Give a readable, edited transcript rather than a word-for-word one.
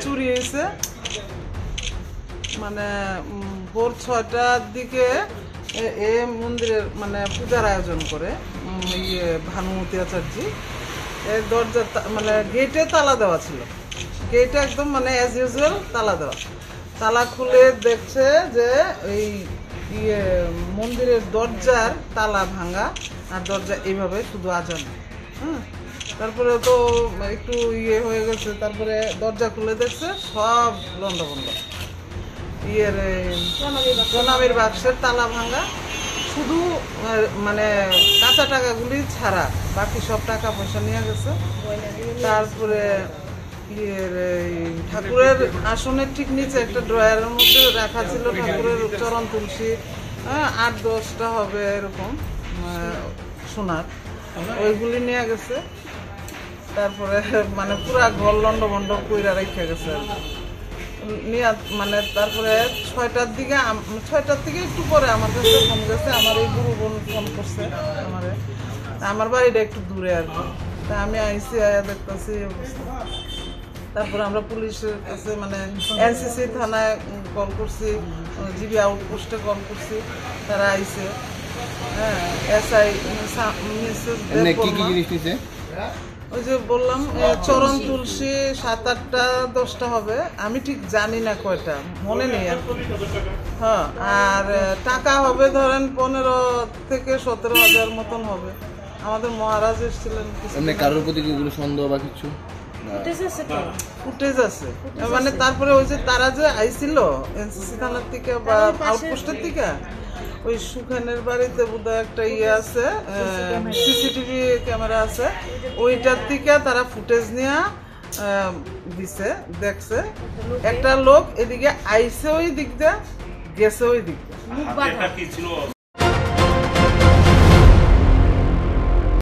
চুরি হয়েছে মানে ভোর 6টার দিকে এ মন্দিরের মানে পূজার আয়োজন করে ভানুমতি আচার্য। এর দরজা মানে গেটে তালা দেওয়া ছিল, গেটে একদম মানে অ্যাজ ইউজুয়াল তালা দেওয়া। তালা খুলে দেখছে যে এই মন্দিরের দরজার তালা ভাঙা, আর দরজা এইভাবে শুধু আজান। তারপরে তো একটু হয়ে গেছে, তারপরে দরজা খুলে দেখছে সব লন্ডভন্ড। প্রণামীর বাক্সের তালা ভাঙা, শুধু মানে কাঁচা টাকাগুলি ছাড়া বাকি সব টাকা পয়সা নিয়ে গেছে। তারপরে ঠাকুরের আসনের ঠিক নিচে একটা ড্রয়ারের মধ্যে রাখা ছিল ঠাকুরের চরণ তুলসী, 8-10টা হবে এরকম সোনার, ওইগুলি নিয়ে গেছে। তারপরে মানে পুরা ঘর লন্ডভন্ড কইরা রেখে গেছে নিয়ে। মানে তারপরে 6টার থেকে একটু পরে আমার কাছে ফোন গেছে, আমার এই গুরু বোন ফোন করছে আমার বাড়িটা একটু দূরে আর কি। তা আমি আইসি আয়া দেখতেছি অবস্থা। তারপরে আমরা পুলিশের কাছে মানে এনসিসি থানায় কল করছি, জিবি আউটপোস্টে কল করছি, তারা আইসে। হ্যাঁ, এসআই ওই যে বললাম চরণ তুলসী 7-8-10টা হবে, আমি ঠিক জানি না কয়টা, মনে নেই আর কি। হ্যাঁ, আর টাকা হবে ধরেন 15 থেকে 17,000 মতন হবে। আমাদের মহারাজ এসেছিলেন। কারোর প্রতি কি সন্দেহ বা কিছু ফুটেজ আছে মানে? তারপরে ওই যে তারা যে আইছিল এনসিসি থানার থেকে বা আউটপোস্টের থেকে, ওই সুখানের বাড়িতে বোধহয় একটা আছে, সিসিটিভি ক্যামেরা আছে, ওইটার থেকে তারা ফুটেজ নিয়ে দিছে, দেখছে একটা লোক এদিকে আইছে ওই দিক দিয়ে, গেছে ওই দিক দিয়ে।